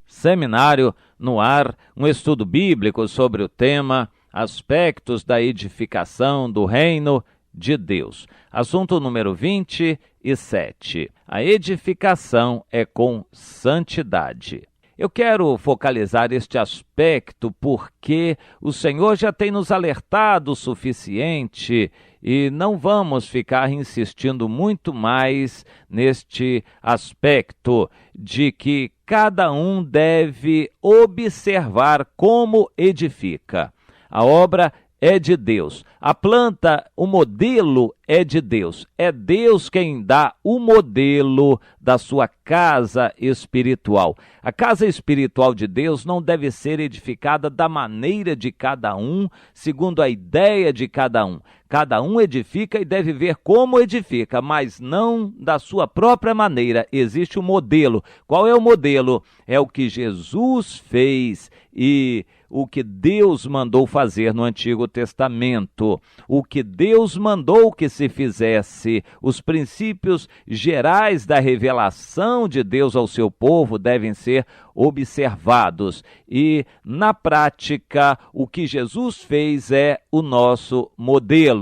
Seminário no ar, um estudo bíblico sobre o tema Aspectos da Edificação do Reino de Deus. Assunto número 27. A edificação é com santidade. Eu quero focalizar este aspecto porque o Senhor já tem nos alertado o suficiente e não vamos ficar insistindo muito mais neste aspecto de que cada um deve observar como edifica. A obra é de Deus. A planta, o modelo é de Deus. É Deus quem dá o modelo da sua casa espiritual. A casa espiritual de Deus não deve ser edificada da maneira de cada um, segundo a ideia de cada um. Cada um edifica e deve ver como edifica, mas não da sua própria maneira. Existe um modelo. Qual é o modelo? É o que Jesus fez e o que Deus mandou fazer no Antigo Testamento. O que Deus mandou que se fizesse. Os princípios gerais da revelação de Deus ao seu povo devem ser observados. E, na prática, o que Jesus fez é o nosso modelo.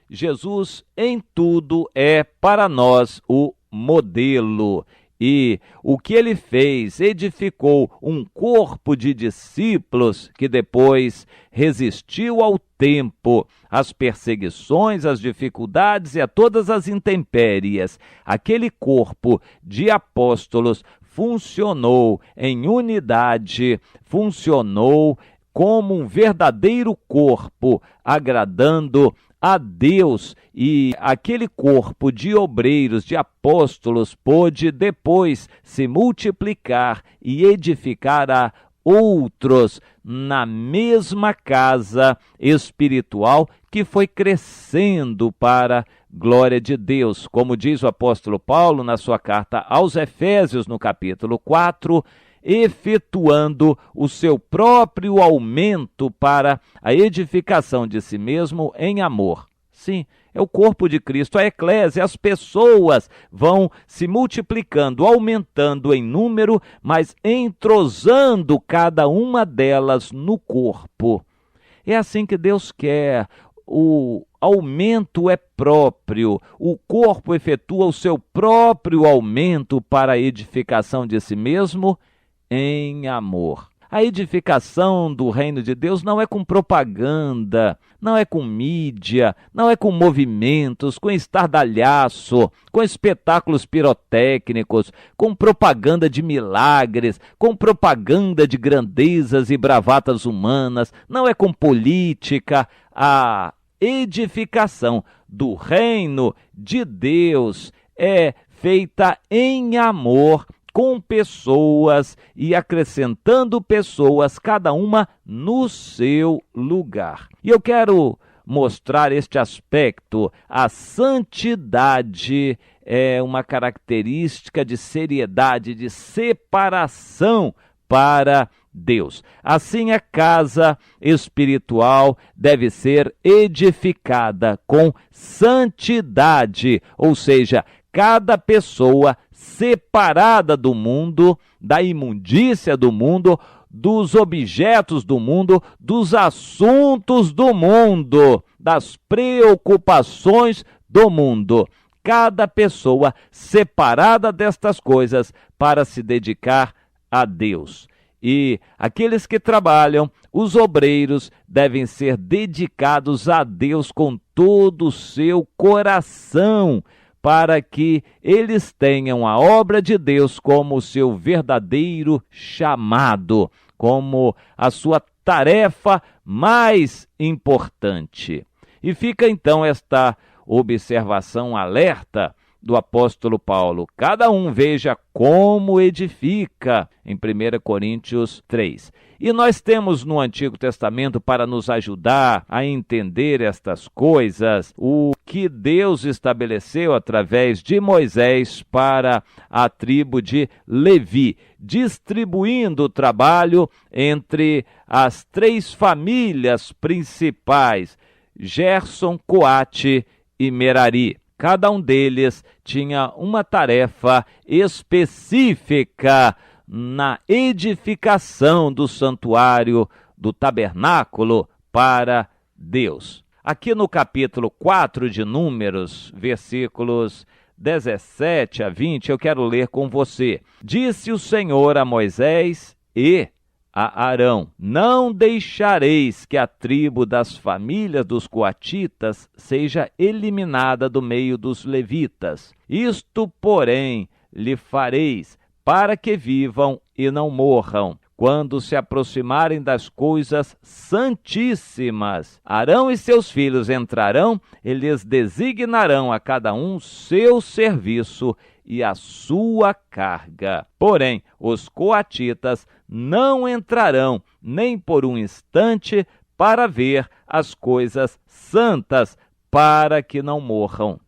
Jesus, em tudo, é para nós o modelo. E o que ele fez, edificou um corpo de discípulos que depois resistiu ao tempo, às perseguições, às dificuldades e a todas as intempéries. Aquele corpo de apóstolos funcionou em unidade, funcionou como um verdadeiro corpo, agradando a Deus, e aquele corpo de obreiros, de apóstolos, pôde depois se multiplicar e edificar a outros na mesma casa espiritual que foi crescendo para a glória de Deus. Como diz o apóstolo Paulo na sua carta aos Efésios, no capítulo 4, efetuando o seu próprio aumento para a edificação de si mesmo em amor. Sim, é o corpo de Cristo, a eclésia, as pessoas vão se multiplicando, aumentando em número, mas entrosando cada uma delas no corpo. É assim que Deus quer. O aumento é próprio, o corpo efetua o seu próprio aumento para a edificação de si mesmo em amor. A edificação do reino de Deus não é com propaganda, não é com mídia, não é com movimentos, com estardalhaço, com espetáculos pirotécnicos, com propaganda de milagres, com propaganda de grandezas e bravatas humanas, não é com política. A edificação do reino de Deus é feita em amor, com pessoas e acrescentando pessoas, cada uma no seu lugar. E eu quero mostrar este aspecto. A santidade é uma característica de seriedade, de separação para Deus. Assim, a casa espiritual deve ser edificada com santidade, ou seja, cada pessoa separada do mundo, da imundícia do mundo, dos objetos do mundo, dos assuntos do mundo, das preocupações do mundo. Cada pessoa separada destas coisas para se dedicar a Deus. E aqueles que trabalham, os obreiros, devem ser dedicados a Deus com todo o seu coração, para que eles tenham a obra de Deus como seu verdadeiro chamado, como a sua tarefa mais importante. E fica então esta observação alerta do apóstolo Paulo. Cada um veja como edifica, em 1 Coríntios 3. E nós temos no Antigo Testamento, para nos ajudar a entender estas coisas, o que Deus estabeleceu através de Moisés para a tribo de Levi, distribuindo o trabalho entre as 3 famílias principais, Gerson, Coate e Merari. Cada um deles tinha uma tarefa específica na edificação do santuário, do tabernáculo para Deus. Aqui no capítulo 4 de Números, versículos 17 a 20, eu quero ler com você. Disse o Senhor a Moisés e a Arão: não deixareis que a tribo das famílias dos coatitas seja eliminada do meio dos levitas. Isto, porém, lhe fareis para que vivam e não morram, quando se aproximarem das coisas santíssimas. Arão e seus filhos entrarão e lhes designarão a cada um seu serviço e a sua carga. Porém, os coatitas não entrarão nem por um instante para ver as coisas santas, para que não morram.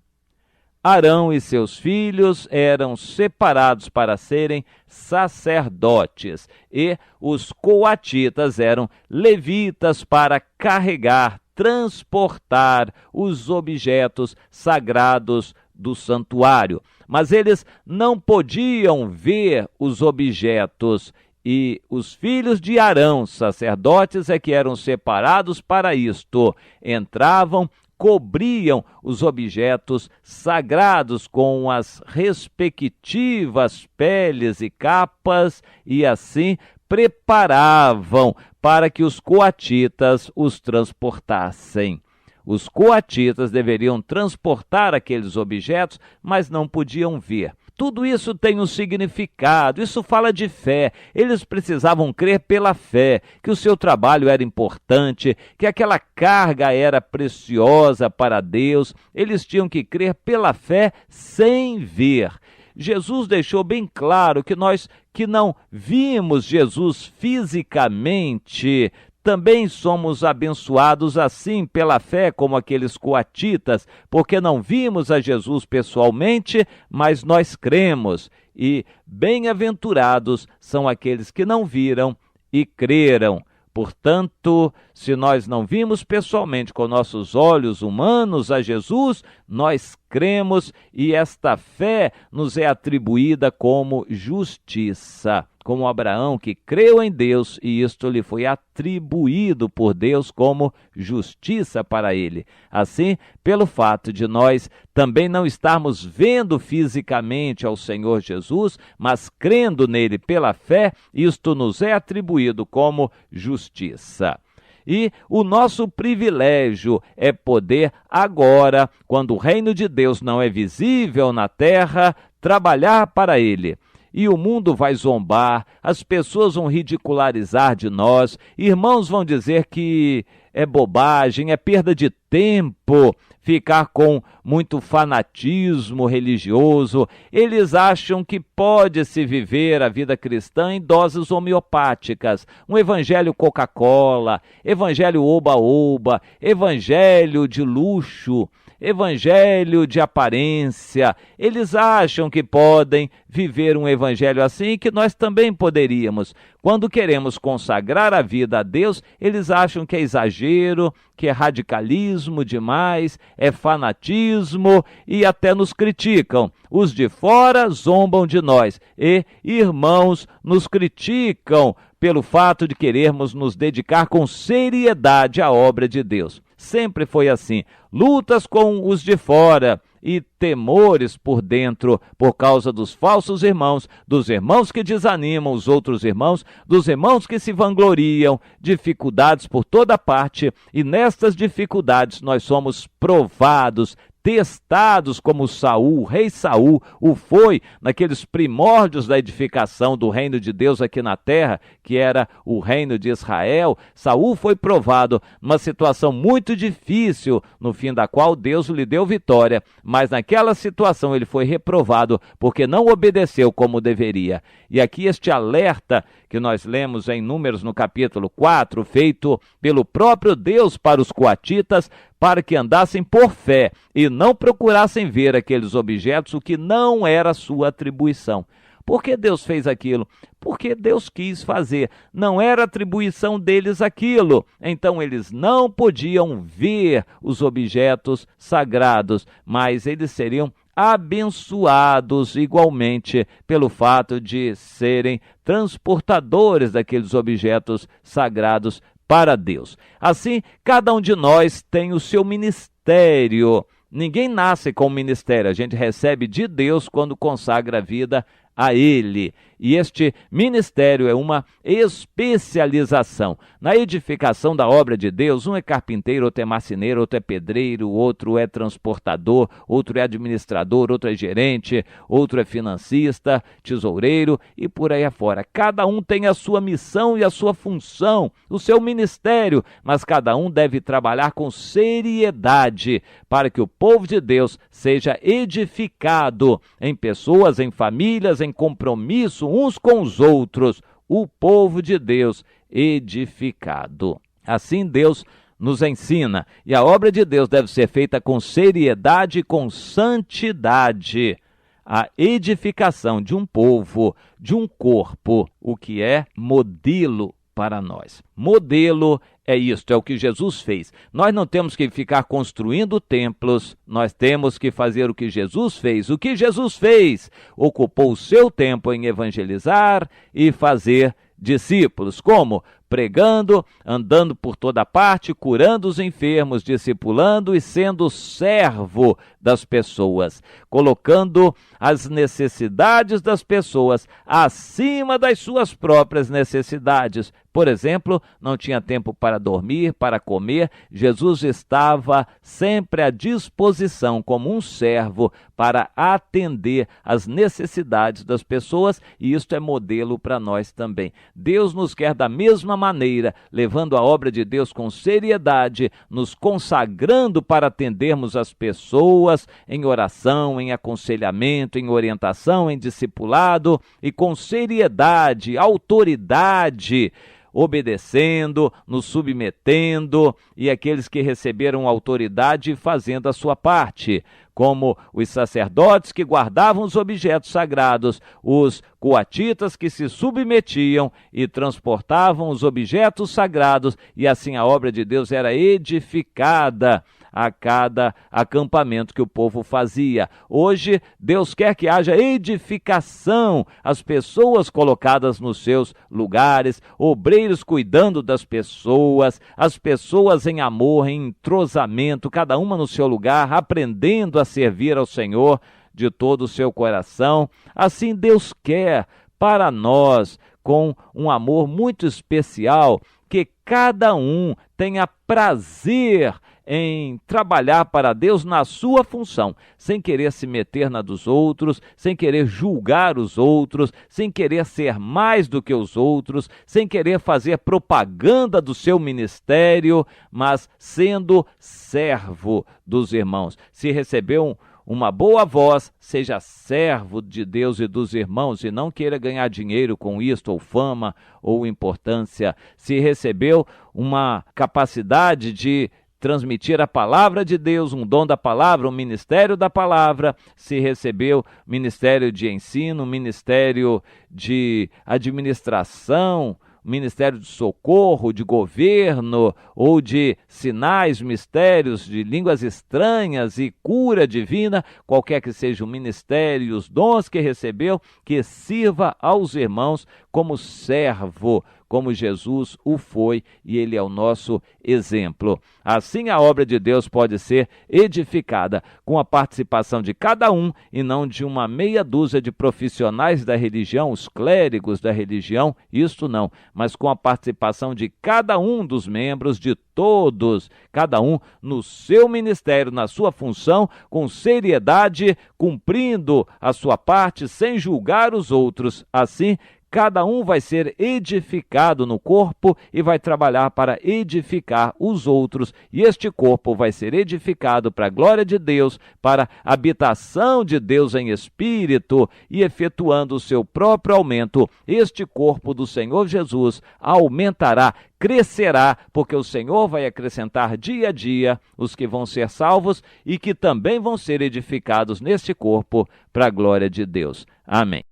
Arão e seus filhos eram separados para serem sacerdotes, e os coatitas eram levitas para carregar, transportar os objetos sagrados do santuário. Mas eles não podiam ver os objetos, e os filhos de Arão, sacerdotes, é que eram separados para isto. Entravam, cobriam os objetos sagrados com as respectivas peles e capas, e assim preparavam para que os coatitas os transportassem. Os coatitas deveriam transportar aqueles objetos, mas não podiam ver. Tudo isso tem um significado, isso fala de fé. Eles precisavam crer pela fé, que o seu trabalho era importante, que aquela carga era preciosa para Deus. Eles tinham que crer pela fé sem ver. Jesus deixou bem claro que nós que não vimos Jesus fisicamente, também somos abençoados assim pela fé como aqueles coatitas, porque não vimos a Jesus pessoalmente, mas nós cremos. E bem-aventurados são aqueles que não viram e creram. Portanto, se nós não vimos pessoalmente com nossos olhos humanos a Jesus, nós cremos e esta fé nos é atribuída como justiça. Como Abraão, que creu em Deus, e isto lhe foi atribuído por Deus como justiça para ele. Assim, pelo fato de nós também não estarmos vendo fisicamente ao Senhor Jesus, mas crendo nele pela fé, isto nos é atribuído como justiça. E o nosso privilégio é poder agora, quando o reino de Deus não é visível na terra, trabalhar para ele. E o mundo vai zombar, as pessoas vão ridicularizar de nós, irmãos vão dizer que é bobagem, é perda de tempo ficar com muito fanatismo religioso. Eles acham que pode-se viver a vida cristã em doses homeopáticas, um evangelho Coca-Cola, evangelho oba-oba, evangelho de luxo, evangelho de aparência. Eles acham que podem viver um evangelho assim e que nós também poderíamos. Quando queremos consagrar a vida a Deus, eles acham que é exagero, que é radicalismo demais, é fanatismo e até nos criticam. Os de fora zombam de nós e irmãos nos criticam pelo fato de querermos nos dedicar com seriedade à obra de Deus. Sempre foi assim, lutas com os de fora e temores por dentro por causa dos falsos irmãos, dos irmãos que desanimam os outros irmãos, dos irmãos que se vangloriam, dificuldades por toda parte, e nestas dificuldades nós somos provados, testados como Saul, o rei Saul, o foi naqueles primórdios da edificação do reino de Deus aqui na terra, que era o reino de Israel. Saul foi provado numa situação muito difícil, no fim da qual Deus lhe deu vitória, mas naquela situação ele foi reprovado porque não obedeceu como deveria. E aqui este alerta que nós lemos em Números no capítulo 4, feito pelo próprio Deus para os coatitas, para que andassem por fé e não procurassem ver aqueles objetos, o que não era sua atribuição. Por que Deus fez aquilo? Porque Deus quis fazer. Não era atribuição deles aquilo. Então eles não podiam ver os objetos sagrados, mas eles seriam abençoados igualmente pelo fato de serem transportadores daqueles objetos sagrados para Deus. Assim, cada um de nós tem o seu ministério. Ninguém nasce com ministério, a gente recebe de Deus quando consagra a vida a Ele. E este ministério é uma especialização. Na edificação da obra de Deus, um é carpinteiro, outro é marceneiro, outro é pedreiro, outro é transportador, outro é administrador, outro é gerente, outro é financista, tesoureiro e por aí afora. Cada um tem a sua missão e a sua função, o seu ministério, mas cada um deve trabalhar com seriedade para que o povo de Deus seja edificado em pessoas, em famílias, em compromisso uns com os outros, o povo de Deus edificado. Assim Deus nos ensina, e a obra de Deus deve ser feita com seriedade e com santidade. A edificação de um povo, de um corpo, o que é modelo para nós. Modelo é isto, é o que Jesus fez. Nós não temos que ficar construindo templos, nós temos que fazer o que Jesus fez. O que Jesus fez? Ocupou o seu tempo em evangelizar e fazer discípulos. Como? Pregando, andando por toda parte, curando os enfermos, discipulando e sendo servo das pessoas, colocando as necessidades das pessoas acima das suas próprias necessidades. Por exemplo, não tinha tempo para dormir, para comer. Jesus estava sempre à disposição como um servo para atender às necessidades das pessoas, e isto é modelo para nós também. Deus nos quer da mesma maneira, levando a obra de Deus com seriedade, nos consagrando para atendermos as pessoas em oração, em aconselhamento, em orientação, em discipulado e com seriedade, autoridade, obedecendo, nos submetendo, e aqueles que receberam autoridade fazendo a sua parte, como os sacerdotes que guardavam os objetos sagrados, os coatitas que se submetiam e transportavam os objetos sagrados, e assim a obra de Deus era edificada a cada acampamento que o povo fazia. Hoje, Deus quer que haja edificação, as pessoas colocadas nos seus lugares, obreiros cuidando das pessoas, as pessoas em amor, em entrosamento, cada uma no seu lugar, aprendendo a servir ao Senhor de todo o seu coração. Assim Deus quer para nós, com um amor muito especial, que cada um tenha prazer em trabalhar para Deus na sua função, sem querer se meter na dos outros, sem querer julgar os outros, sem querer ser mais do que os outros, sem querer fazer propaganda do seu ministério, mas sendo servo dos irmãos. Se recebeu uma boa voz, seja servo de Deus e dos irmãos, e não queira ganhar dinheiro com isto, ou fama, ou importância. Se recebeu uma capacidade de transmitir a palavra de Deus, um dom da palavra, um ministério da palavra, se recebeu ministério de ensino, ministério de administração, ministério de socorro, de governo, ou de sinais, mistérios, de línguas estranhas e cura divina, qualquer que seja o ministério, os dons que recebeu, que sirva aos irmãos como servo, como Jesus o foi, e ele é o nosso exemplo. Assim a obra de Deus pode ser edificada com a participação de cada um e não de uma meia dúzia de profissionais da religião, os clérigos da religião, isto não, mas com a participação de cada um dos membros, de todos, cada um no seu ministério, na sua função, com seriedade, cumprindo a sua parte sem julgar os outros. Assim, cada um vai ser edificado no corpo e vai trabalhar para edificar os outros. E este corpo vai ser edificado para a glória de Deus, para a habitação de Deus em espírito, e efetuando o seu próprio aumento, este corpo do Senhor Jesus aumentará, crescerá, porque o Senhor vai acrescentar dia a dia os que vão ser salvos e que também vão ser edificados neste corpo para a glória de Deus. Amém.